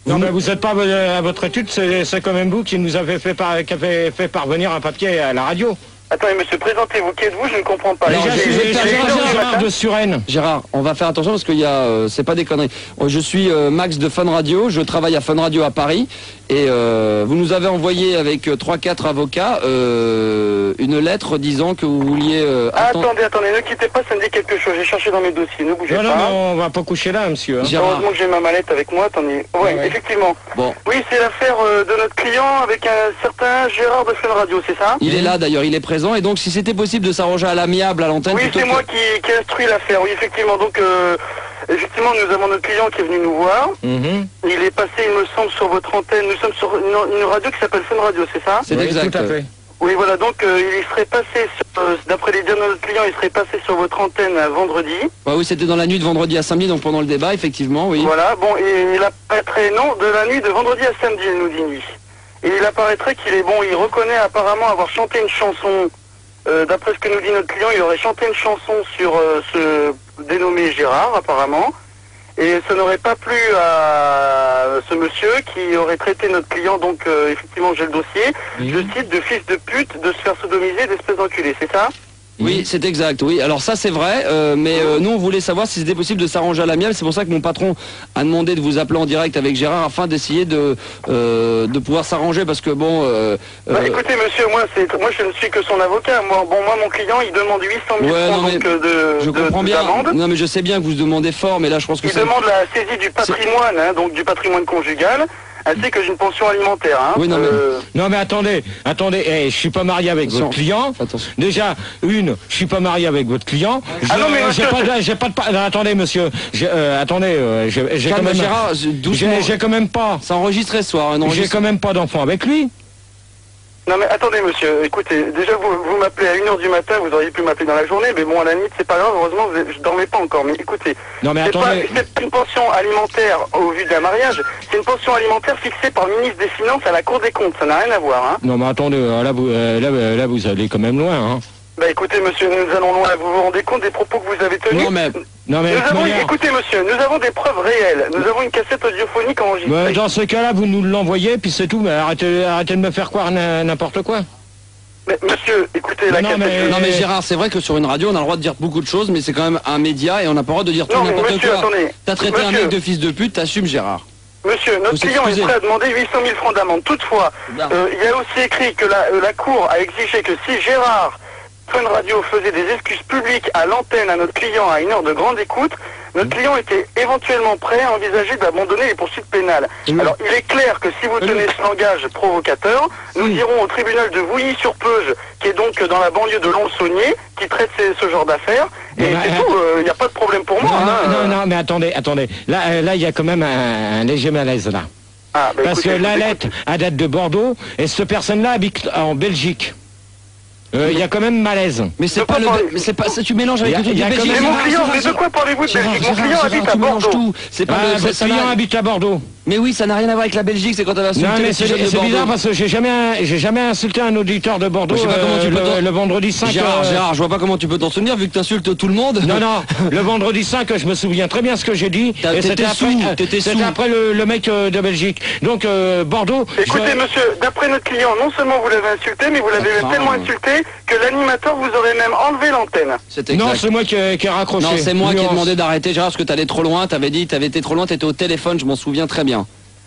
Non, mais vous n'êtes pas à votre étude, c'est quand même vous qui nous avez qui avez fait parvenir un papier à la radio. Attendez, monsieur, présentez-vous. Qui êtes-vous? Je ne comprends pas. Gérard de Suresnes. Gérard, on va faire attention parce qu'il y a, c'est pas des conneries. Je suis Max de Fun Radio, je travaille à Fun Radio à Paris et vous nous avez envoyé avec 3-4 avocats une lettre disant que vous vouliez... attendez, ne quittez pas, ça me dit quelque chose. J'ai cherché dans mes dossiers, ne bougez pas. Non, on va pas coucher là, monsieur. Hein. Heureusement que j'ai ma mallette avec moi, attendez. Ouais, effectivement. Bon. Oui, c'est l'affaire de notre client avec un certain Gérard de Fun Radio, c'est ça? Il est là d'ailleurs, il est présent. Et donc si c'était possible de s'arranger à l'amiable à l'antenne... Oui, c'est moi qui instruis l'affaire, oui, effectivement. Donc, effectivement, nous avons notre client qui est venu nous voir. Il est passé, il me semble, sur votre antenne. Nous sommes sur une radio qui s'appelle Fun Radio, c'est ça? C'est exact. Tout à fait. Oui, voilà, donc il serait passé, d'après les dires de notre client, il serait passé sur votre antenne vendredi. Bah oui, c'était dans la nuit de vendredi à samedi, donc pendant le débat, effectivement, oui. Voilà, bon, et il apparaîtrait, non, de la nuit de vendredi à samedi, il nous dit nuit. Et il apparaîtrait qu'il est bon, il reconnaît apparemment avoir chanté une chanson, d'après ce que nous dit notre client, il aurait chanté une chanson sur ce dénommé Gérard, apparemment. Et ça n'aurait pas plu à ce monsieur qui aurait traité notre client, donc effectivement j'ai le dossier, je cite, de fils de pute, de se faire sodomiser, d'espèce d'enculé, c'est ça? Oui, c'est exact, oui. Alors ça c'est vrai, mais nous on voulait savoir si c'était possible de s'arranger à l'amiable. C'est pour ça que mon patron a demandé de vous appeler en direct avec Gérard afin d'essayer de pouvoir s'arranger parce que bon... écoutez monsieur, moi je ne suis que son avocat. Moi mon client il demande 800 000 francs je comprends bien. Non mais je sais bien que vous demandez fort, mais là je pense que il demande la saisie du patrimoine, hein, donc du patrimoine conjugal. Ainsi que j'ai une pension alimentaire. Hein. Oui, non mais attendez, je suis pas marié avec votre client. Attention. Déjà, je suis pas marié avec votre client. Non mais monsieur, j'ai pas de attendez monsieur, j'ai quand même Gérard, j'ai quand même pas. Ça enregistré ce soir. J'ai quand même pas d'enfant avec lui. Non mais attendez monsieur, écoutez, déjà vous m'appelez à 1h du matin, vous auriez pu m'appeler dans la journée, mais bon à la limite c'est pas grave, heureusement je dormais pas encore, mais écoutez, non mais attendez, c'est pas une pension alimentaire au vu d'un mariage, c'est une pension alimentaire fixée par le ministre des Finances à la Cour des comptes, ça n'a rien à voir. Hein. Non mais attendez, là vous allez quand même loin. Hein. Bah écoutez monsieur, nous allons loin, vous vous rendez compte des propos que vous avez tenus? Écoutez monsieur, nous avons des preuves réelles, nous avons une cassette audiophonique enregistrée. Dans ce cas-là, vous nous l'envoyez, puis c'est tout, mais arrêtez de me faire croire n'importe quoi. Mais monsieur, écoutez, la cassette... Non mais Gérard, c'est vrai que sur une radio, on a le droit de dire beaucoup de choses, mais c'est quand même un média et on n'a pas le droit de dire tout n'importe quoi. T'as traité un mec de fils de pute, t'assumes Gérard. Monsieur, notre client est prêt à demander 800 000 francs d'amende. Toutefois, il y a aussi écrit que la Cour a exigé que si Gérard... Fun Radio faisait des excuses publiques à l'antenne à notre client à une heure de grande écoute, notre client était éventuellement prêt à envisager d'abandonner les poursuites pénales. Alors il est clair que si vous tenez ce langage provocateur, nous irons au tribunal de Vouilly-sur-Peuge, qui est donc dans la banlieue de Lons-Saunier, qui traite ce genre d'affaires, et c'est tout, il n'y a pas de problème pour moi. Non, mais attendez, là il y a quand même un léger malaise là. Parce que la lettre date de Bordeaux, et cette personne-là habite en Belgique. Il y a quand même malaise. Mais c'est pas le... c'est pas... Tu mélanges avec le truc de Belgique. Mais mon client, mais de quoi parlez-vous de Belgique? Mon client habite à Bordeaux. C'est pas votre client habite à Bordeaux. Mais oui, ça n'a rien à voir avec la Belgique, c'est quand elle va insulter les sujets de Bordeaux. C'est bizarre parce que j'ai jamais insulté un auditeur de Bordeaux le vendredi 5. Gérard, je vois pas comment tu peux t'en souvenir vu que t'insultes tout le monde. Non, le vendredi 5, je me souviens très bien ce que j'ai dit. C'était après le mec de Belgique. Donc Bordeaux... Écoutez monsieur, d'après notre client, non seulement vous l'avez insulté, mais vous l'avez même tellement insulté que l'animateur vous aurait même enlevé l'antenne. Non, c'est moi qui ai raccroché. Non, c'est moi qui ai demandé d'arrêter, Gérard, parce que t'allais trop loin, t'avais été trop loin, t'étais au téléphone, je m'en souviens très bien.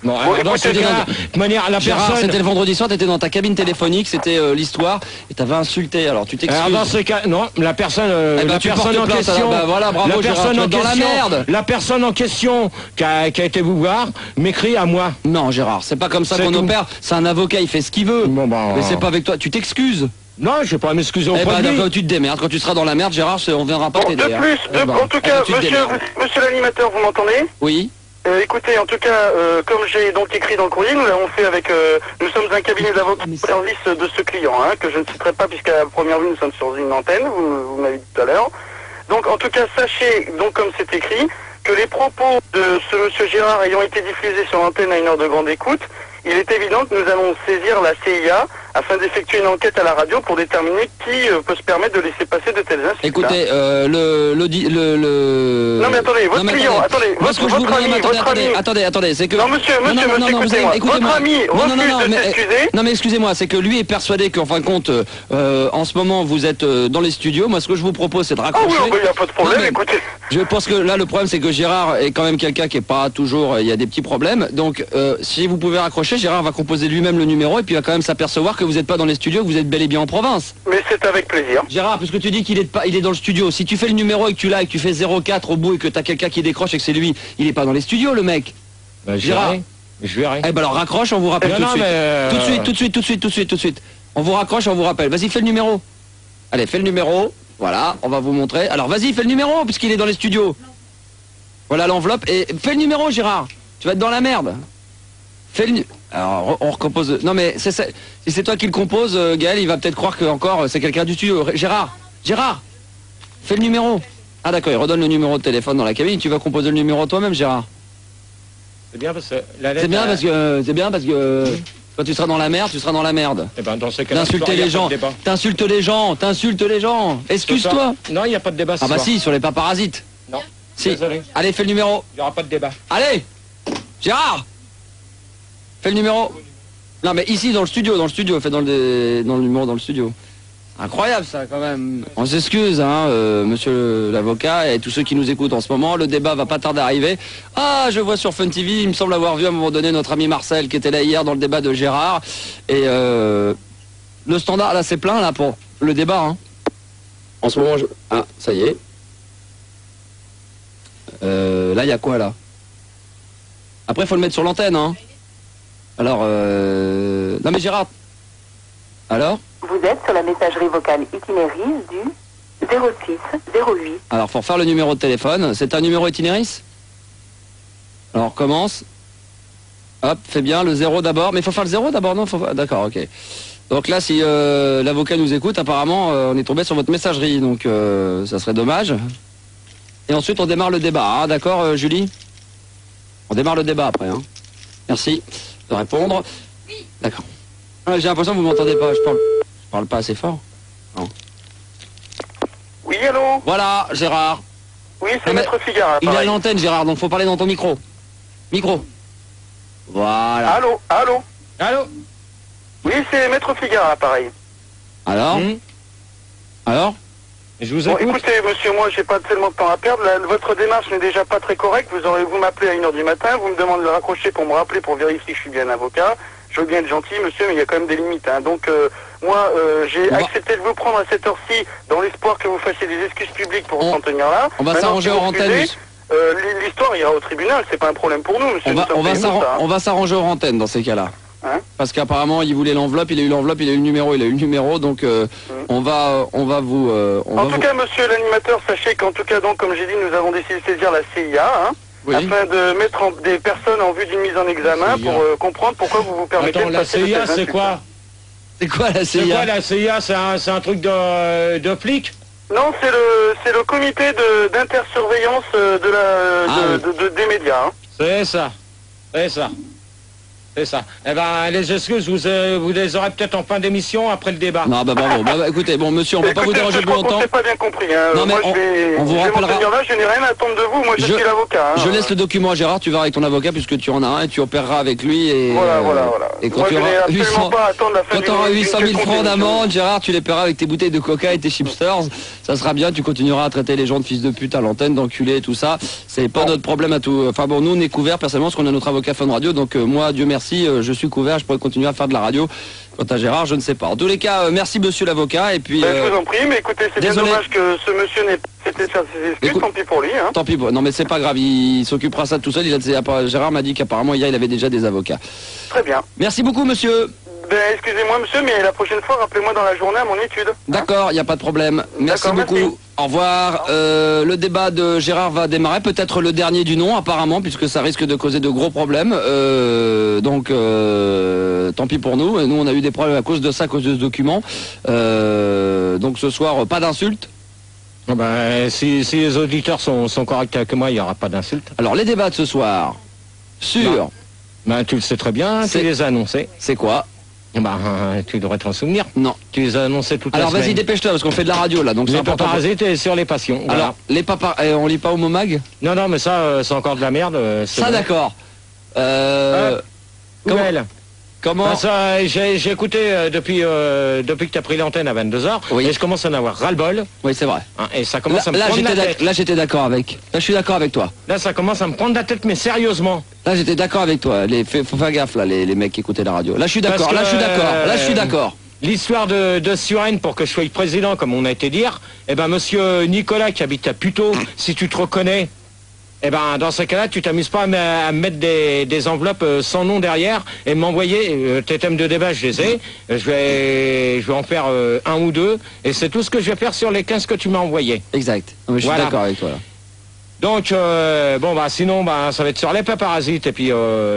Bon, de manière, la Gérard, personne... c'était le vendredi soir, t'étais dans ta cabine téléphonique, c'était l'histoire, et t'avais insulté, alors tu t'excuses. Alors dans ce cas, non, la personne en question... voilà, bravo, Gérard, tu es dans la merde. La personne en question qui a été vous voir m'écrit à moi. Non, Gérard, c'est pas comme ça qu'on opère, c'est un avocat, il fait ce qu'il veut. Mais c'est pas avec toi, tu t'excuses. Non, je vais pas m'excuser auprès de lui. D'accord, tu te démerdes, quand tu seras dans la merde, Gérard, on viendra pas t'aider. De plus, en tout cas, monsieur l'animateur, vous m'entendez? Oui. Écoutez, en tout cas, comme j'ai donc écrit dans le courrier, nous l'avons fait avec... nous sommes un cabinet d'avocats au service de ce client, hein, que je ne citerai pas puisqu'à la première vue, nous sommes sur une antenne, vous m'avez dit tout à l'heure. Donc, en tout cas, sachez, donc comme c'est écrit, que les propos de ce monsieur Gérard ayant été diffusés sur l'antenne à une heure de grande écoute, il est évident que nous allons saisir la CIA afin d'effectuer une enquête à la radio pour déterminer qui peut se permettre de laisser passer de telles insultes. Écoutez, Non mais attendez, votre client, attendez, attendez, c'est que... Non monsieur, écoutez-moi, votre ami refuse de s'excuser. Non mais excusez-moi, c'est que lui est persuadé qu'en fin de compte, en ce moment vous êtes dans les studios. Moi ce que je vous propose c'est de raccrocher. Ah oui, il n'y a pas de problème, écoutez. Je pense que là le problème c'est que Gérard est quand même quelqu'un qui est pas toujours, il y a des petits problèmes. Donc si vous pouvez raccrocher, Gérard va composer lui-même le numéro et puis il va quand même s'apercevoir que vous n'êtes pas dans les studios, que vous êtes bel et bien en province. Mais c'est avec plaisir. Gérard, puisque tu dis qu'il est dans le studio, si tu fais le numéro et que tu l'as et que tu fais 04 au bout et que tu as quelqu'un qui décroche et que c'est lui, il est pas dans les studios le mec. Bah, Gérard, je verrai. Eh ben alors raccroche, on vous rappelle tout de suite. On vous raccroche, on vous rappelle. Vas-y, fais le numéro. Allez, fais le numéro. Voilà, on va vous montrer. Alors vas-y, fais le numéro puisqu'il est dans les studios. Voilà l'enveloppe et fais le numéro, Gérard. Tu vas être dans la merde. Fais le. Alors on recompose. Non mais si c'est toi qui le compose, Gaël, il va peut-être croire que encore c'est quelqu'un du studio. Gérard, fais le numéro. Ah d'accord, il redonne le numéro de téléphone dans la cabine. Tu vas composer le numéro toi-même, Gérard. C'est bien parce que c'est bien parce que quand tu seras dans la merde, tu seras dans la merde. Eh ben dans ce cas-là, t'insulter les gens, t'insultes les gens. Excuse-toi. Non, il n'y a pas de débat. Ah bah si, sur les parasites. Non. Si. Désolé. Allez, fais le numéro. Il n'y aura pas de débat. Allez, Gérard, fais le numéro. Non mais ici dans le studio, fais dans le numéro dans le studio. Incroyable ça quand même. On s'excuse monsieur l'avocat et tous ceux qui nous écoutent en ce moment, le débat va pas tarder à arriver. Ah, je vois sur Fun TV, il me semble avoir vu à un moment donné notre ami Marcel qui était là hier dans le débat de Gérard. Et le standard là c'est plein là pour le débat. Hein. En ce moment ah, ça y est. Là il y a quoi là? Après il faut le mettre sur l'antenne hein. Alors non mais Gérard. Alors? Vous êtes sur la messagerie vocale itinéris du 06 08. Alors, pour faire le numéro de téléphone, c'est un numéro itinéris? Alors, on recommence. Hop, fais bien le 0 d'abord. Mais il faut faire le 0 d'abord, non? D'accord, ok. Donc là, si l'avocat nous écoute, apparemment, on est tombé sur votre messagerie. Donc, ça serait dommage. Et ensuite, on démarre le débat. Ah, d'accord, Julie? On démarre le débat après. Hein. Merci de répondre. D'accord. Ah, j'ai l'impression que vous m'entendez pas. Je parle pas assez fort. Non. Oui, allô? Voilà, Gérard. Oui, c'est Maître Figara. Il est à l'antenne, Gérard, donc faut parler dans ton micro. Micro. Voilà. Allô? Oui, c'est Maître Figara, pareil. Alors? Alors? Je vous écoute. Bon, écoutez, monsieur, moi, j'ai pas tellement de temps à perdre. Votre démarche n'est déjà pas très correcte. Vous m'appelez à 1h du matin, vous me demandez de raccrocher pour me rappeler, pour vérifier que je suis bien avocat. Je veux bien être gentil, monsieur, mais il y a quand même des limites. Hein. Donc, moi, j'ai accepté de vous prendre à cette heure-ci dans l'espoir que vous fassiez des excuses publiques pour s'en tenir là. On va s'arranger en antenne. L'histoire ira au tribunal, c'est pas un problème pour nous, monsieur. On va s'arranger en antenne dans ces cas-là. Hein? Parce qu'apparemment, il voulait l'enveloppe, il a eu l'enveloppe, il a eu le numéro, donc on va vous... en tout cas, monsieur l'animateur, sachez qu'en tout cas, donc, comme j'ai dit, nous avons décidé de saisir la CIA, hein. Oui. Afin de mettre des personnes en vue d'une mise en examen pour comprendre pourquoi vous vous permettez de passer de la CIA, c'est quoi? C'est quoi la CIA? C'est quoi la CIA? C'est un truc de flic? Non, c'est le comité d'intersurveillance des médias. Hein. C'est ça. C'est ça. Eh ben, les excuses, vous les aurez peut-être en fin d'émission, après le débat. Non, bah bravo. Bah, écoutez, bon, monsieur, on va pas vous déranger plus longtemps. Je pas bien compris. Hein. Non, mais moi, on vous rappellera. Là, je n'ai rien à attendre de vous. Moi, je suis l'avocat. Hein. Je laisse le document à Gérard. Tu vas avec ton avocat puisque tu en as un et tu opéreras avec lui. Et, voilà. Et quand tu auras 800 000 francs d'amende, Gérard, tu les paieras avec tes bouteilles de coca et tes chipsters. Ça sera bien. Tu continueras à traiter les gens de fils de pute à l'antenne, d'enculés et tout ça. C'est pas notre problème à tout. Enfin bon, nous, on est couverts personnellement parce qu'on a notre avocat Fun Radio. Donc moi, Dieu merci, je suis couvert. Je pourrais continuer à faire de la radio. Quant à Gérard, je ne sais pas. En tous les cas, merci monsieur l'avocat. Et puis. Je vous en prie, mais écoutez, c'est bien dommage que ce monsieur n'ait pas été faire ses excuses. Tant pis pour lui. Hein. Tant pis. Non, mais c'est pas grave. Il s'occupera ça tout seul. Gérard m'a dit qu'apparemment hier il avait déjà des avocats. Très bien. Merci beaucoup, monsieur. Excusez-moi, monsieur, mais la prochaine fois, rappelez-moi dans la journée à mon étude. D'accord, il n'y a pas de problème. Merci beaucoup. Merci. Au revoir. Le débat de Gérard va démarrer, peut-être le dernier du nom, apparemment, puisque ça risque de causer de gros problèmes. Donc, tant pis pour nous. Nous, on a eu des problèmes à cause de ça, à cause de ce document. Donc, ce soir, pas d'insultes. Si les auditeurs sont corrects avec moi, il n'y aura pas d'insultes. Alors, les débats de ce soir, sur... tu le sais très bien, tu les as annoncés. C'est quoi? Bah, tu devrais t'en souvenir. Non. Tu les as annoncés toute la semaine. Alors vas-y, dépêche-toi, parce qu'on fait de la radio, là, donc c'est Les important. parasites et sur les passions. Voilà. Alors, les on lit pas au Momag? Non, non, mais ça, c'est encore de la merde. Ça, d'accord. Comment bah, ça, j'ai écouté depuis que tu as pris l'antenne à 22h, oui. Et je commence à en avoir ras-le-bol. Oui, c'est vrai. Hein, et ça commence à me prendre la tête. Là, j'étais d'accord avec. Là, je suis d'accord avec toi. Là, ça commence à me prendre la tête, mais sérieusement. Là, j'étais d'accord avec toi. Faut faire gaffe, là, les mecs qui écoutaient la radio. Là, je suis d'accord. Là, je suis d'accord. Là, je suis d'accord. L'histoire de Suresnes pour que je sois président, comme on a été dire, eh ben, monsieur Nicolas qui habite à Puteaux, si tu te reconnais, eh ben, dans ce cas-là, tu t'amuses pas à me mettre des enveloppes sans nom derrière et m'envoyer tes thèmes de débat, je les ai. Je vais en faire un ou deux et c'est tout ce que je vais faire sur les 15 que tu m'as envoyés. Exact. Non, mais je suis d'accord avec toi. Là. Donc, bon, bah, sinon, bah, ça va être sur les parasites et puis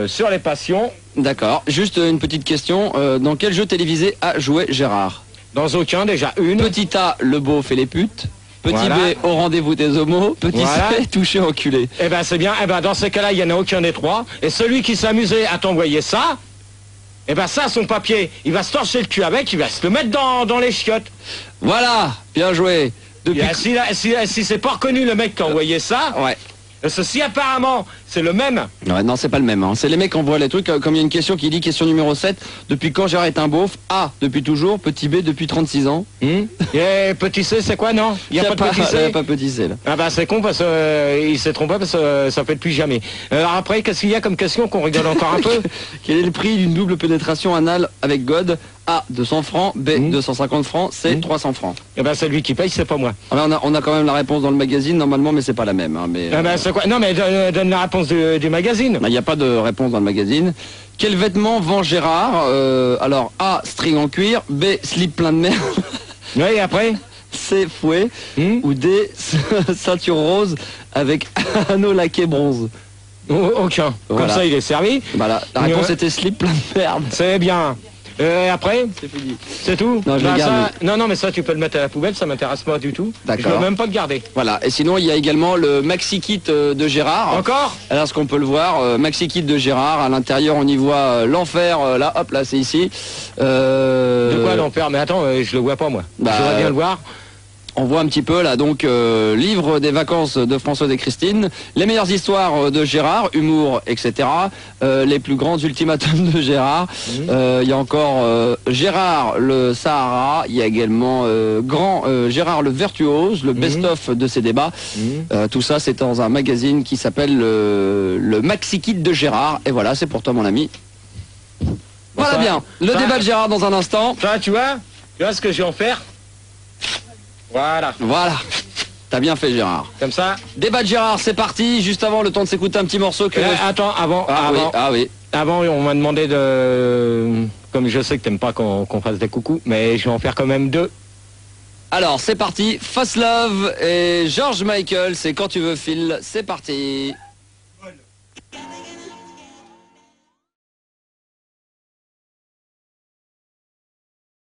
sur les passions. D'accord. Juste une petite question. Dans quel jeu télévisé a joué Gérard? Dans aucun, déjà une. Petit A, le beau fait les putes. Petit B, au rendez-vous des homos. Petit C, touché enculé. Eh ben c'est bien. Eh ben dans ces cas-là, il n'y en a aucun des trois. Et celui qui s'amusait à t'envoyer ça, eh ben ça, son papier, il va se torcher le cul avec, il va se le mettre dans les chiottes. Voilà, bien joué. Si c'est pas reconnu le mec qui a envoyé ça, ouais. Ceci apparemment, c'est le même. Ouais, non, c'est pas le même. Hein. C'est les mecs qui envoient les trucs, comme il y a une question qui dit, question numéro 7, depuis quand Gérard est un beauf? A, depuis toujours, petit B, depuis 36 ans. Et petit C, c'est quoi, non? Il n'y a pas de petit C. Il n'y a pas petit C, là. Ah bah c'est con parce qu'il s'est trompé parce que ça fait depuis jamais. Alors après, qu'est-ce qu'il y a comme question qu'on rigole encore un peu? Quel est le prix d'une double pénétration anale avec God? A, 200 francs, B, 250 francs, C, 300 francs. Eh ben c'est lui qui paye, c'est pas moi. Alors on a quand même la réponse dans le magazine normalement, mais c'est pas la même. Hein, mais, c'est quoi? Non mais donne la réponse du magazine. Il n'y a pas de réponse dans le magazine. Quel vêtement vend Gérard? Alors A, string en cuir, B, slip plein de merde. Oui, et après? C, fouet, ou D, ceinture rose avec anneau laqué bronze. Aucun. Voilà. Comme ça il est servi. Voilà. La réponse était slip plein de merde. C'est bien. Après, c'est fini. C'est tout? Non, je le garde. Non, mais ça, tu peux le mettre à la poubelle, ça m'intéresse pas du tout. D'accord. Je veux même pas le garder. Voilà. Et sinon, il y a également le Maxi Kit de Gérard. Encore? Alors, ce qu'on peut le voir, Maxi Kit de Gérard. À l'intérieur, on y voit l'enfer. Là, hop, là, c'est ici. De quoi l'enfer? Mais attends, je le vois pas, moi. Je voudrais bien le voir. On voit un petit peu là donc livre des vacances de François et Christine, les meilleures histoires de Gérard, humour, etc. Les plus grands ultimatums de Gérard. Il y a encore Gérard le Sahara. Il y a également Gérard le virtuose, le best-of de ses débats. Tout ça c'est dans un magazine qui s'appelle le Maxi Kit de Gérard. Et voilà, c'est pour toi mon ami. Voilà bien. Le débat de Gérard dans un instant. Tu vois ce que je vais en faire? Voilà. T'as bien fait Gérard. Comme ça. Débat de Gérard, c'est parti. Juste avant, le temps de s'écouter un petit morceau que... Attends, avant. Oui. Avant, on m'a demandé de... Comme je sais que t'aimes pas qu'on fasse des coucous, mais je vais en faire quand même deux. Alors, c'est parti. First Love et George Michael, c'est Quand tu veux Phil. C'est parti.